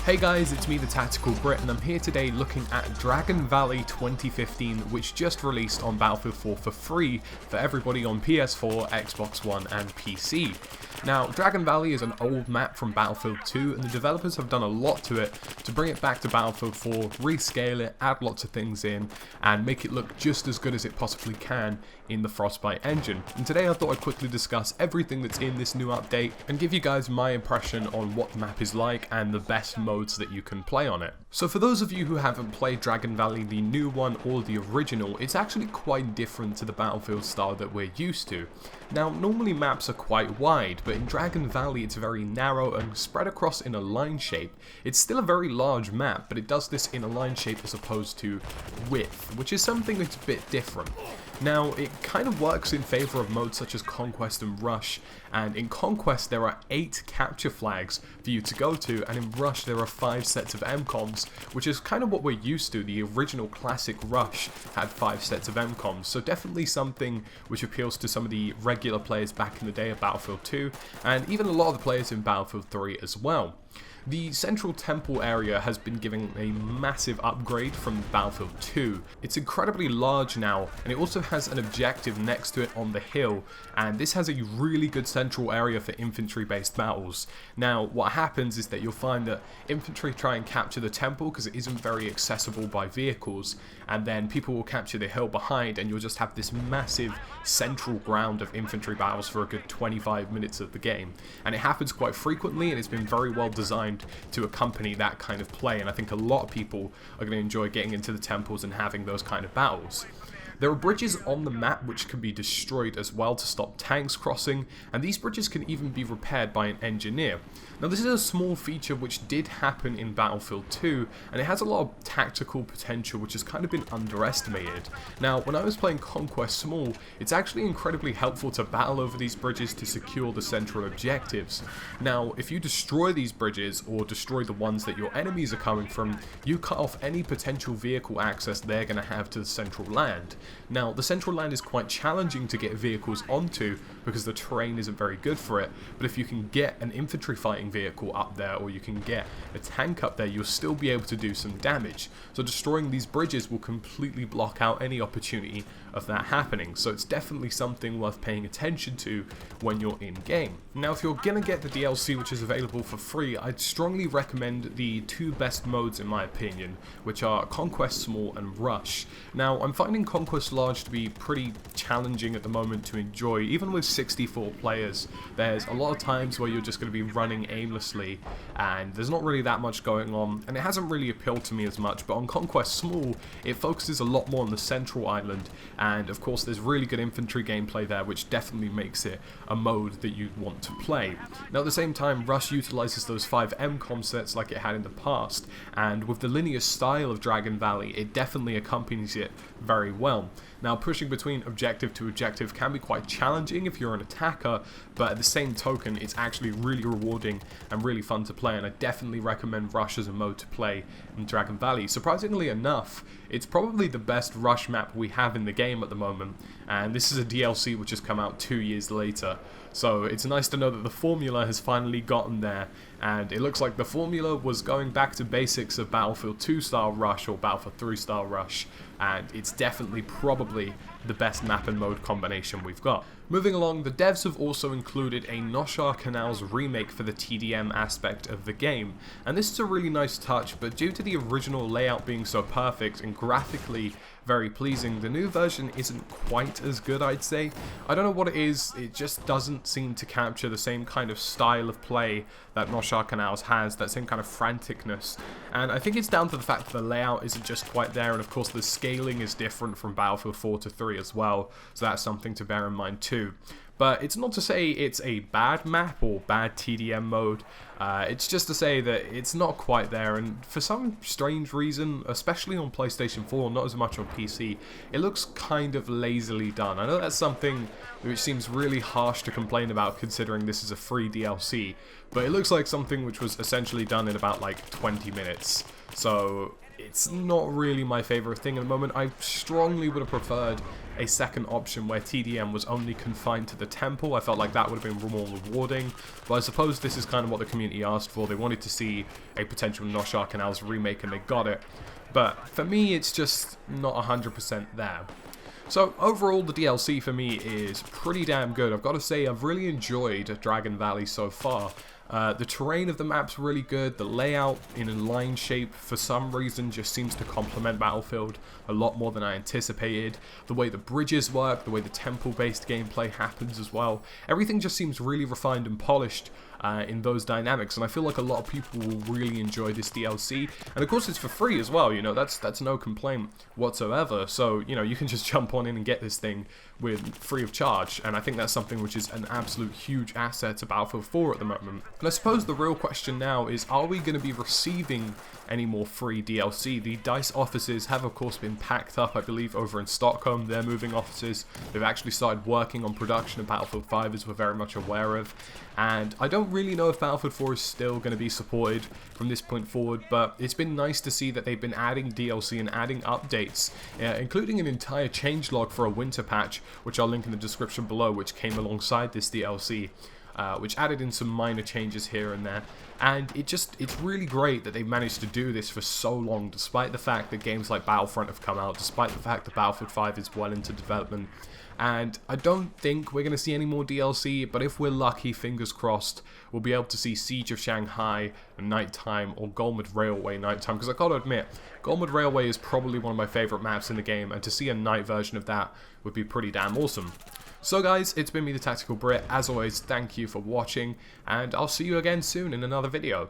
Hey guys, it's me, TheTacticalBrit, and I'm here today looking at Dragon Valley 2015, which just released on Battlefield 4 for free for everybody on PS4, Xbox One, and PC. Now, Dragon Valley is an old map from Battlefield 2, and the developers have done a lot to it to bring it back to Battlefield 4, rescale it, add lots of things in, and make it look just as good as it possibly can in the Frostbite engine. And today I thought I'd quickly discuss everything that's in this new update and give you guys my impression on what the map is like and the best modes that you can play on it. So for those of you who haven't played Dragon Valley, the new one or the original, it's actually quite different to the Battlefield style that we're used to. Now, normally maps are quite wide, but in Dragon Valley it's very narrow and spread across in a line shape. It's still a very large map, but it does this in a line shape as opposed to width, which is something that's a bit different. Now, it kind of works in favour of modes such as Conquest and Rush, and in Conquest there are 8 capture flags for you to go to, and in Rush there are 5 sets of MCOMs, which is kind of what we're used to. The original classic Rush had 5 sets of MCOMs, so definitely something which appeals to some of the regular players back in the day of Battlefield 2, and even a lot of the players in Battlefield 3 as well. The central temple area has been given a massive upgrade from Battlefield 2. It's incredibly large now, and it also has an objective next to it on the hill, and this has a really good central area for infantry-based battles. Now, what happens is that you'll find that infantry try and capture the temple because it isn't very accessible by vehicles, and then people will capture the hill behind, and you'll just have this massive central ground of infantry battles for a good 25 minutes of the game. And it happens quite frequently, and it's been very well designed to accompany that kind of play, and I think a lot of people are going to enjoy getting into the temples and having those kind of battles. There are bridges on the map which can be destroyed as well to stop tanks crossing, and these bridges can even be repaired by an engineer. Now, this is a small feature which did happen in Battlefield 2, and it has a lot of tactical potential which has kind of been underestimated. Now, when I was playing Conquest Small, it's actually incredibly helpful to battle over these bridges to secure the central objectives. Now, if you destroy these bridges, or destroy the ones that your enemies are coming from, you cut off any potential vehicle access they're going to have to the central land. Now, the central land is quite challenging to get vehicles onto because the terrain isn't very good for it, but if you can get an infantry fighting vehicle up there, or you can get a tank up there, you'll still be able to do some damage. So destroying these bridges will completely block out any opportunity of that happening, so it's definitely something worth paying attention to when you're in game. Now, if you're gonna get the DLC, which is available for free, I'd strongly recommend the 2 best modes in my opinion, which are Conquest Small and Rush. Now, I'm finding Conquest Large to be pretty challenging at the moment to enjoy. Even with 64 players, there's a lot of times where you're just going to be running aimlessly and there's not really that much going on, and it hasn't really appealed to me as much. But on Conquest Small, it focuses a lot more on the central island, and of course there's really good infantry gameplay there, which definitely makes it a mode that you'd want to play. Now, at the same time, Rush utilizes those 5 MCOM sets like it had in the past, and with the linear style of Dragon Valley, it definitely accompanies it very well. Now, pushing between objective to objective can be quite challenging if you're an attacker, but at the same token, it's actually really rewarding and really fun to play, and I definitely recommend Rush as a mode to play in Dragon Valley. Surprisingly enough, it's probably the best Rush map we have in the game at the moment, and this is a DLC which has come out 2 years later. So it's nice to know that the formula has finally gotten there, and it looks like the formula was going back to basics of Battlefield 2 style Rush or Battlefield 3 style Rush, and it's definitely probably the best map and mode combination we've got. Moving along, the devs have also included a Noshar Canals remake for the TDM aspect of the game, and this is a really nice touch, but due to the original layout being so perfect and graphically very pleasing, the new version isn't quite as good, I'd say. I don't know what it is, it just doesn't seem to capture the same kind of style of play that Noshar Canals has, that same kind of franticness, and I think it's down to the fact that the layout isn't just quite there, and of course the scaling is different from Battlefield 4 to 3 as well, so that's something to bear in mind too. But it's not to say it's a bad map or bad TDM mode, it's just to say that it's not quite there, and for some strange reason, especially on PlayStation 4, not as much on PC, it looks kind of lazily done. I know that's something which seems really harsh to complain about considering this is a free DLC, but it looks like something which was essentially done in about like 20 minutes. So it's not really my favorite thing at the moment. I strongly would have preferred a second option where TDM was only confined to the temple. I felt like that would have been more rewarding, but I suppose this is kind of what the community asked for. They wanted to see a potential Noshar Canals remake and they got it, but for me it's just not 100% there. So overall, the DLC for me is pretty damn good. I've got to say, I've really enjoyed Dragon Valley so far. The terrain of the map's really good. The layout in a line shape for some reason just seems to complement Battlefield a lot more than I anticipated. The way the bridges work, the way the temple-based gameplay happens as well. Everything just seems really refined and polished in those dynamics, and I feel like a lot of people will really enjoy this DLC. And of course it's for free as well, you know, that's no complaint whatsoever. So, you know, you can just jump on in and get this thing with free of charge, and I think that's something which is an absolute huge asset to Battlefield 4 at the moment. And I suppose the real question now is, are we going to be receiving any more free DLC? The DICE offices have of course been packed up, I believe, over in Stockholm. They're moving offices. They've actually started working on production of Battlefield 5, as we're very much aware of. And I don't really know if Battlefield 4 is still going to be supported from this point forward, but it's been nice to see that they've been adding DLC and adding updates, including an entire changelog for a winter patch, which I'll link in the description below, which came alongside this DLC. Which added in some minor changes here and there, and it's really great that they've managed to do this for so long, despite the fact that games like Battlefront have come out, despite the fact that Battlefield 5 is well into development. And I don't think we're going to see any more DLC, but if we're lucky, fingers crossed, we'll be able to see Siege of Shanghai nighttime or Golmud Railway nighttime, because I gotta admit, Golmud Railway is probably one of my favourite maps in the game, and to see a night version of that would be pretty damn awesome. So guys, it's been me, the Tactical Brit. As always, thank you for watching, and I'll see you again soon in another video.